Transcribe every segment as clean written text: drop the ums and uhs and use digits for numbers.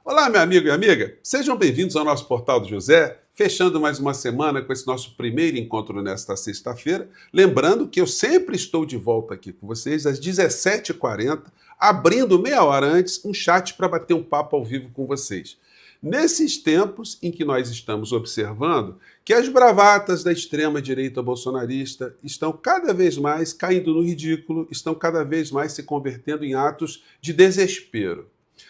Olá, meu amigo e amiga, sejam bem-vindos ao nosso Portal do José, fechando mais uma semana com esse nosso primeiro encontro nesta sexta-feira. Lembrando que eu sempre estou de volta aqui com vocês às 17h40, abrindo meia hora antes um chat para bater um papo ao vivo com vocês. Nesses tempos em que nós estamos observando que as bravatas da extrema-direita bolsonarista estão cada vez mais caindo no ridículo, estão cada vez mais se convertendo em atos de desespero.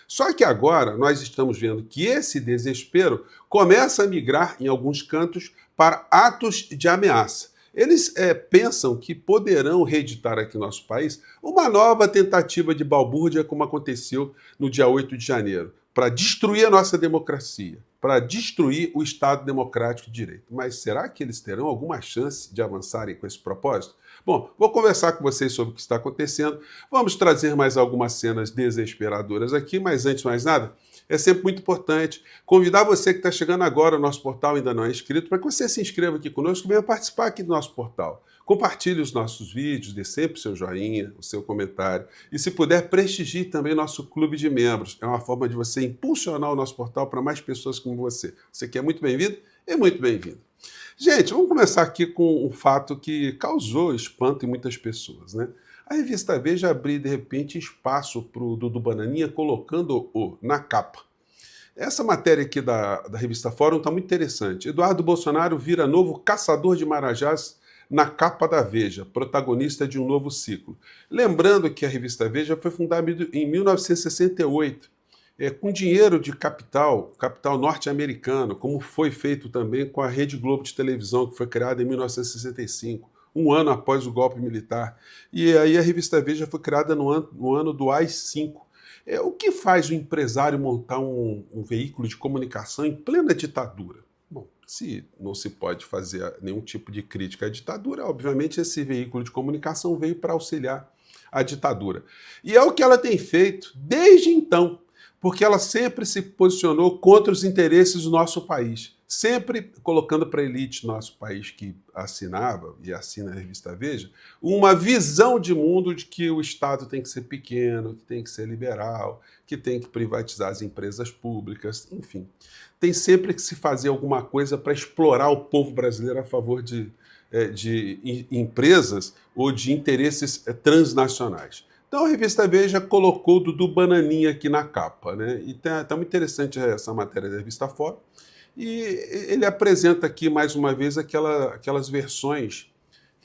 Só que agora nós estamos vendo que esse desespero começa a migrar em alguns cantos para atos de ameaça. Eles pensam que poderão reeditar aqui no nosso país uma nova tentativa de balbúrdia, como aconteceu no dia 8 de janeiro, para destruir a nossa democracia, para destruir o Estado Democrático de Direito. Mas será que eles terão alguma chance de avançarem com esse propósito? Bom, vou conversar com vocês sobre o que está acontecendo. Vamos trazer mais algumas cenas desesperadoras aqui, mas antes de mais nada, é sempre muito importante convidar você que está chegando agora ao nosso portal, ainda não é inscrito, para que você se inscreva aqui conosco e venha participar aqui do nosso portal. Compartilhe os nossos vídeos, dê sempre o seu joinha, o seu comentário. E se puder, prestigie também nosso clube de membros. É uma forma de você impulsionar o nosso portal para mais pessoas como você. Você que é muito bem-vindo e muito bem-vindo. Gente, vamos começar aqui com um fato que causou espanto em muitas pessoas, né? A revista Veja abriu, de repente, espaço para o Dudu Bananinha, colocando-o na capa. Essa matéria aqui da revista Fórum está muito interessante. Eduardo Bolsonaro vira novo caçador de marajás na capa da Veja, protagonista de um novo ciclo. Lembrando que a revista Veja foi fundada em 1968, com dinheiro de capital norte-americano, como foi feito também com a Rede Globo de televisão, que foi criada em 1965, um ano após o golpe militar. E aí a revista Veja foi criada no ano do AI-5. O que faz o empresário montar um veículo de comunicação em plena ditadura? Bom, se não se pode fazer nenhum tipo de crítica à ditadura, obviamente esse veículo de comunicação veio para auxiliar a ditadura. E é o que ela tem feito desde então, porque ela sempre se posicionou contra os interesses do nosso país, sempre colocando para a elite do nosso país que assinava e assina a revista Veja, uma visão de mundo de que o Estado tem que ser pequeno, que tem que ser liberal, que tem que privatizar as empresas públicas, enfim. Tem sempre que se fazer alguma coisa para explorar o povo brasileiro a favor de empresas ou de interesses transnacionais. Então a revista Veja colocou o Dudu Bananinha aqui na capa, né? E tá muito interessante essa matéria da revista Fórum. E ele apresenta aqui, mais uma vez, aquelas versões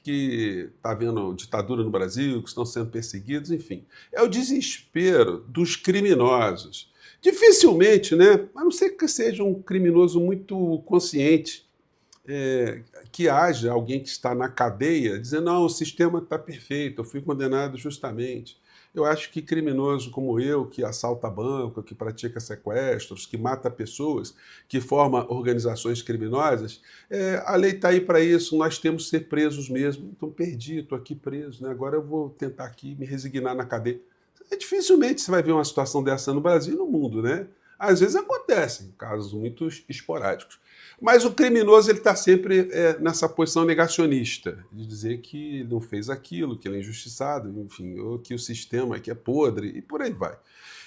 que está havendo ditadura no Brasil, que estão sendo perseguidos, enfim. É o desespero dos criminosos. Dificilmente, né? A não ser que seja um criminoso muito consciente, que haja alguém que está na cadeia dizendo, não, o sistema está perfeito, eu fui condenado justamente. Eu acho que criminoso como eu, que assalta banco, que pratica sequestros, que mata pessoas, que forma organizações criminosas, a lei está aí para isso, nós temos que ser presos mesmo. Então perdi, estou aqui preso, né? Agora eu vou tentar aqui me resignar na cadeia. Dificilmente você vai ver uma situação dessa no Brasil e no mundo, né? Às vezes acontecem, casos muito esporádicos. Mas o criminoso está sempre nessa posição negacionista, de dizer que não fez aquilo, que ele é injustiçado, enfim, ou que o sistema aqui é podre, e por aí vai.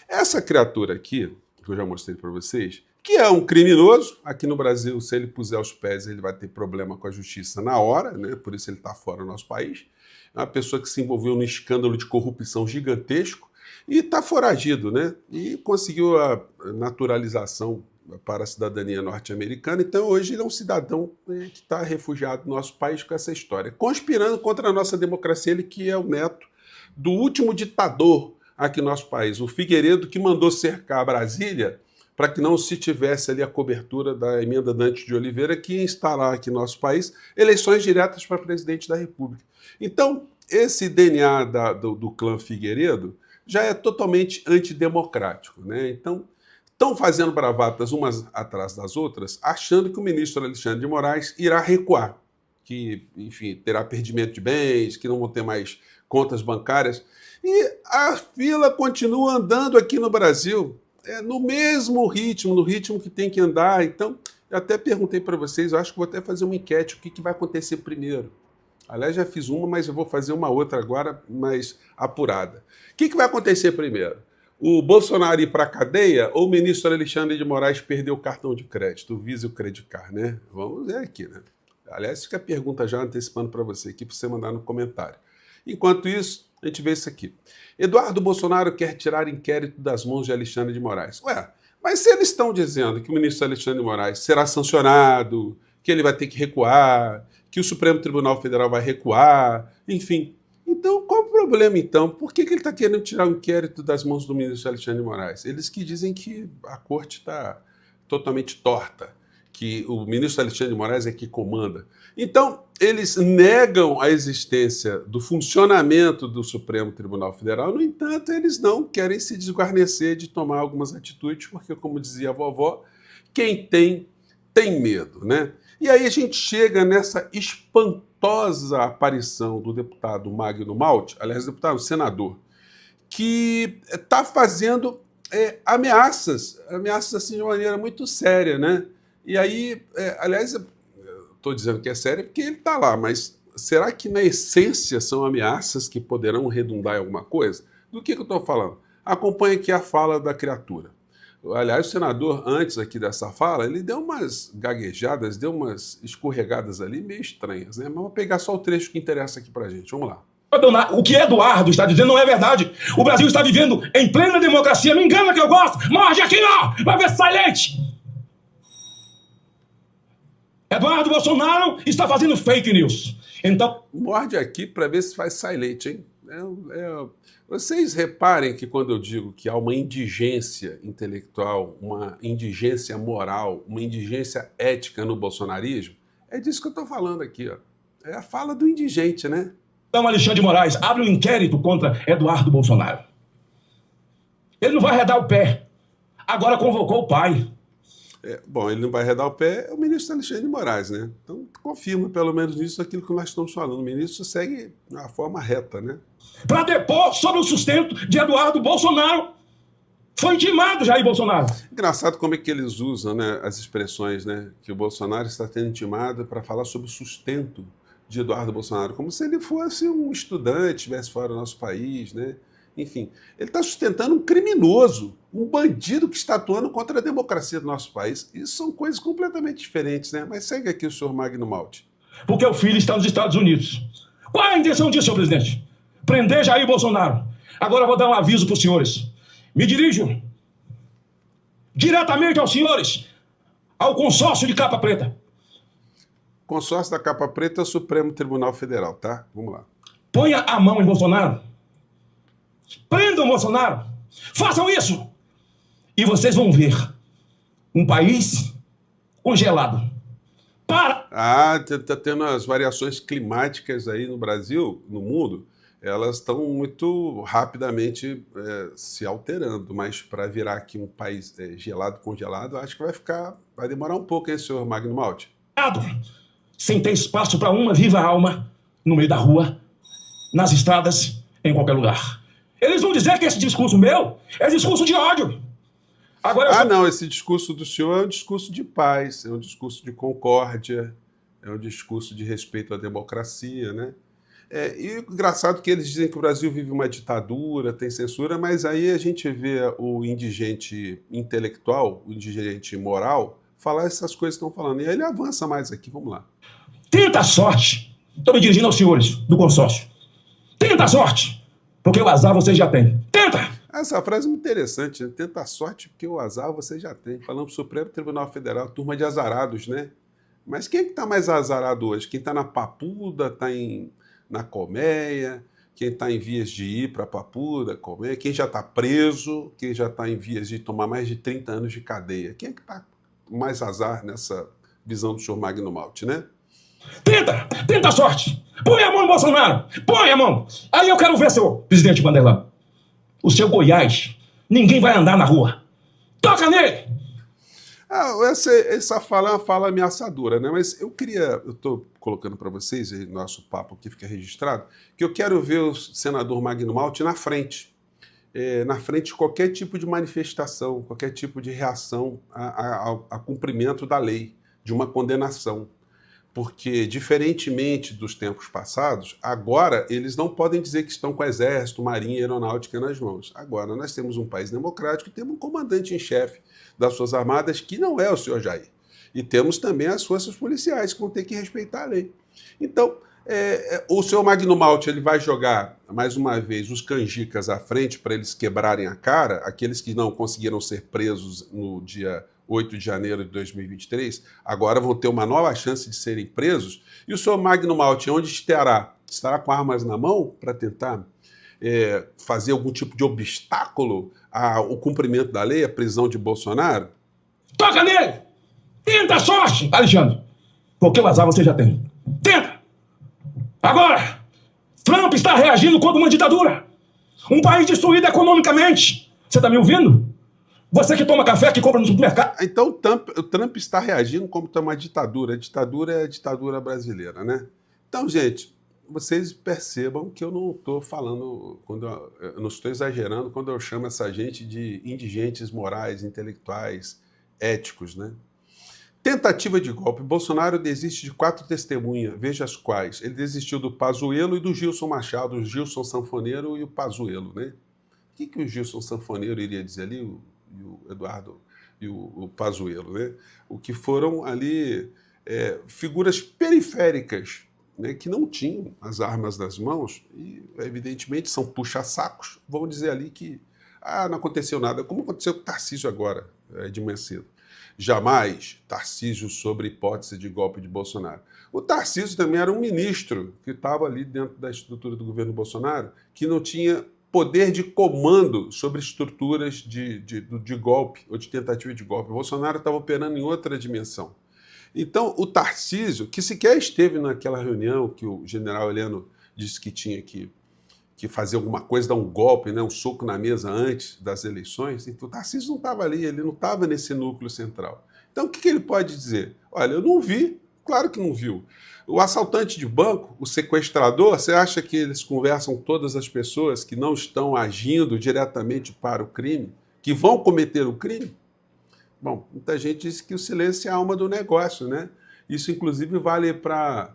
Essa criatura aqui, que eu já mostrei para vocês, que é um criminoso, aqui no Brasil, se ele puser os pés, ele vai ter problema com a justiça na hora, né? Por isso ele está fora do nosso país. É uma pessoa que se envolveu num escândalo de corrupção gigantesco, e está foragido, né? E conseguiu a naturalização para a cidadania norte-americana. Então, hoje ele é um cidadão que está refugiado no nosso país com essa história, conspirando contra a nossa democracia, ele que é o neto do último ditador aqui no nosso país, o Figueiredo, que mandou cercar Brasília para que não se tivesse ali a cobertura da emenda Dante de Oliveira, que ia instalar aqui no nosso país eleições diretas para presidente da República. Então, esse DNA do clã Figueiredo já é totalmente antidemocrático, né? Então, estão fazendo bravatas umas atrás das outras, achando que o ministro Alexandre de Moraes irá recuar, que, enfim, terá perdimento de bens, que não vão ter mais contas bancárias. E a fila continua andando aqui no Brasil, no mesmo ritmo, no ritmo que tem que andar. Então, eu até perguntei para vocês, eu acho que vou até fazer uma enquete, o que vai acontecer primeiro. Aliás, já fiz uma, mas eu vou fazer uma outra agora, mais apurada. O que vai acontecer primeiro? O Bolsonaro ir para a cadeia ou o ministro Alexandre de Moraes perder o cartão de crédito, o Visa e o Credicar, né? Vamos ver aqui, né? Aliás, fica a pergunta já antecipando para você aqui, para você mandar no comentário. Enquanto isso, a gente vê isso aqui. Eduardo Bolsonaro quer tirar inquérito das mãos de Alexandre de Moraes. Ué, mas se eles estão dizendo que o ministro Alexandre de Moraes será sancionado, que ele vai ter que recuar, que o Supremo Tribunal Federal vai recuar, enfim. Então, qual o problema, então? Por que ele está querendo tirar o inquérito das mãos do ministro Alexandre de Moraes? Eles que dizem que a corte está totalmente torta, que o ministro Alexandre de Moraes é que comanda. Então, eles negam a existência do funcionamento do Supremo Tribunal Federal, no entanto, eles não querem se desguarnecer de tomar algumas atitudes, porque, como dizia a vovó, quem tem medo, né? E aí a gente chega nessa espantosa aparição do deputado Magno Malta, aliás, senador, que está fazendo ameaças assim de maneira muito séria, né? E aí, aliás, estou dizendo que é sério porque ele está lá, mas será que na essência são ameaças que poderão redundar em alguma coisa? Do que eu estou falando? Acompanhe aqui a fala da criatura. Aliás, o senador, antes aqui dessa fala, ele deu umas gaguejadas, deu umas escorregadas ali meio estranhas, né? Mas vamos pegar só o trecho que interessa aqui pra gente. Vamos lá. O que Eduardo está dizendo não é verdade. O Brasil está vivendo em plena democracia. Me engana que eu gosto. Morde aqui, ó! Vai ver se sai leite! Eduardo Bolsonaro está fazendo fake news. Então, morde aqui para ver se faz silente, hein? Vocês reparem que quando eu digo que há uma indigência intelectual, uma indigência moral, uma indigência ética no bolsonarismo, é disso que eu estou falando aqui, ó. É a fala do indigente, né? Então Alexandre de Moraes abre um inquérito contra Eduardo Bolsonaro. Ele não vai arredar o pé. Agora convocou o pai. Bom, ele não vai arredar o pé, é o ministro Alexandre de Moraes, né? Então, confirma pelo menos nisso aquilo que nós estamos falando. O ministro segue a forma reta, né? Para depor sobre o sustento de Eduardo Bolsonaro. Foi intimado Jair Bolsonaro. Engraçado como é que eles usam, né, as expressões, né? Que o Bolsonaro está sendo intimado para falar sobre o sustento de Eduardo Bolsonaro, como se ele fosse um estudante, estivesse fora do nosso país, né? Enfim, ele está sustentando um criminoso, um bandido que está atuando contra a democracia do nosso país. Isso são coisas completamente diferentes, né? Mas segue aqui o senhor Magno Malta. Porque o filho está nos Estados Unidos. Qual é a intenção disso, senhor presidente? Prender Jair Bolsonaro. Agora eu vou dar um aviso para os senhores. Me dirijo diretamente aos senhores, ao consórcio de capa preta. Consórcio da capa preta é o Supremo Tribunal Federal, tá? Vamos lá. Ponha a mão em Bolsonaro. Prendam Bolsonaro. Façam isso. E vocês vão ver um país congelado. Tá tendo as variações climáticas aí no Brasil, no mundo, elas estão muito rapidamente se alterando, mas para virar aqui um país gelado, congelado, acho que vai demorar um pouco, hein, senhor Magno Malta? Sem ter espaço para uma viva alma no meio da rua, nas estradas, em qualquer lugar. Eles vão dizer que esse discurso meu é discurso de ódio. Agora não, esse discurso do senhor é um discurso de paz, é um discurso de concórdia, é um discurso de respeito à democracia, né? E engraçado que eles dizem que o Brasil vive uma ditadura, tem censura, mas aí a gente vê o indigente intelectual, o indigente moral, falar essas coisas que estão falando. E aí ele avança mais aqui, vamos lá. Tenta a sorte. Estou me dirigindo aos senhores do consórcio. Tenta a sorte, porque o azar vocês já têm. Tenta! Essa frase é muito interessante, né? Tenta a sorte, porque o azar você já tem. Falando do Supremo Tribunal Federal, turma de azarados, né? Mas quem é que está mais azarado hoje? Quem está na Papuda, está na colmeia, quem está em vias de ir para a Papuda, colmeia, quem já está preso, quem já está em vias de tomar mais de 30 anos de cadeia. Quem é que está mais azar nessa visão do senhor Magno Malta, né? Tenta a sorte. Põe a mão no Bolsonaro. Põe a mão. Aí eu quero ver, seu presidente Vanderlan. O seu Goiás, ninguém vai andar na rua. Toca nele! Essa fala é uma fala ameaçadora, né? Mas eu estou colocando para vocês, aí nosso papo aqui fica registrado, que eu quero ver o senador Magno Malta na frente. Na frente de qualquer tipo de manifestação, qualquer tipo de reação a cumprimento da lei, de uma condenação. Porque, diferentemente dos tempos passados, agora eles não podem dizer que estão com exército, marinha e aeronáutica nas mãos. Agora nós temos um país democrático e temos um comandante em chefe das Forças Armadas que não é o senhor Jair. E temos também as forças policiais que vão ter que respeitar a lei. Então, o senhor Magno Malta ele vai jogar, mais uma vez, os canjicas à frente para eles quebrarem a cara, aqueles que não conseguiram ser presos no dia 8 de janeiro de 2023, agora vão ter uma nova chance de serem presos, e o senhor Magno Malta, onde estará? Estará com armas na mão para tentar fazer algum tipo de obstáculo ao cumprimento da lei, a prisão de Bolsonaro? Toca nele! Tenta a sorte, Alexandre! Porque o azar você já tem. Tenta! Agora, Trump está reagindo contra uma ditadura. Um país destruído economicamente. Você está me ouvindo? Você que toma café, que compra no supermercado. Então o Trump está reagindo como uma ditadura. A ditadura é a ditadura brasileira, né? Então, gente, vocês percebam que eu não estou falando, eu não estou exagerando quando eu chamo essa gente de indigentes morais, intelectuais, éticos, né? Tentativa de golpe. Bolsonaro desiste de 4 testemunhas, veja as quais. Ele desistiu do Pazuello e do Gilson Machado, o Gilson Sanfoneiro e o Pazuello, né? O que o Gilson Sanfoneiro iria dizer ali, o Eduardo e o Pazuello, né? O que foram ali figuras periféricas, né, que não tinham as armas nas mãos e, evidentemente, são puxa-sacos, vão dizer ali que não aconteceu nada, como aconteceu com o Tarcísio agora, de manhã cedo. Jamais Tarcísio sobre hipótese de golpe de Bolsonaro. O Tarcísio também era um ministro que estava ali dentro da estrutura do governo Bolsonaro, que não tinha poder de comando sobre estruturas de golpe ou de tentativa de golpe. O Bolsonaro estava operando em outra dimensão. Então, o Tarcísio, que sequer esteve naquela reunião que o general Heleno disse que tinha que fazer alguma coisa, dar um golpe, né, um soco na mesa antes das eleições, então, o Tarcísio não estava ali, ele não estava nesse núcleo central. Então, o que ele pode dizer? Olha, eu não vi, claro que não viu. O assaltante de banco, o sequestrador, você acha que eles conversam com todas as pessoas que não estão agindo diretamente para o crime, que vão cometer o crime? Bom, muita gente diz que o silêncio é a alma do negócio, né? Isso, inclusive, vale para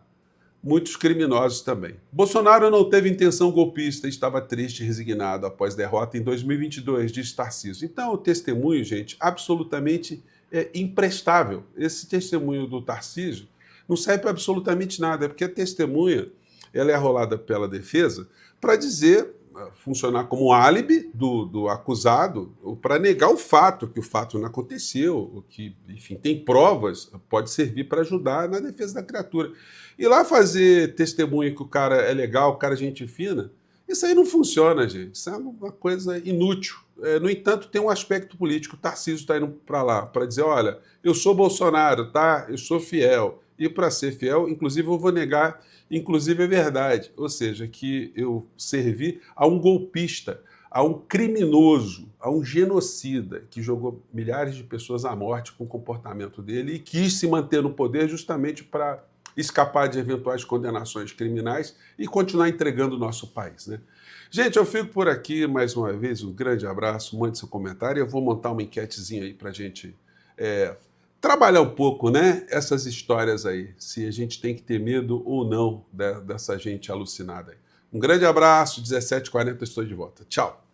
muitos criminosos também. Bolsonaro não teve intenção golpista, estava triste e resignado após derrota em 2022, diz Tarcísio. Então, o testemunho, gente, absolutamente imprestável. Esse testemunho do Tarcísio não serve para absolutamente nada, porque a testemunha ela é arrolada pela defesa para dizer, funcionar como um álibi do acusado, para negar o fato, que o fato não aconteceu, que, enfim, tem provas, pode servir para ajudar na defesa da criatura. E lá fazer testemunho que o cara é legal, o cara é gente fina, isso aí não funciona, gente. Isso é uma coisa inútil. No entanto, tem um aspecto político. O Tarcísio está indo para lá para dizer, olha, eu sou Bolsonaro, tá? Eu sou fiel. E para ser fiel, inclusive, eu vou negar, inclusive, a verdade. Ou seja, que eu servi a um golpista, a um criminoso, a um genocida que jogou milhares de pessoas à morte com o comportamento dele e quis se manter no poder justamente para escapar de eventuais condenações criminais e continuar entregando o nosso país, né? Gente, eu fico por aqui mais uma vez, um grande abraço, mande seu comentário, eu vou montar uma enquetezinha aí para a gente trabalhar um pouco, né, essas histórias aí, se a gente tem que ter medo ou não dessa gente alucinada aí. Um grande abraço, 17h40 estou de volta. Tchau!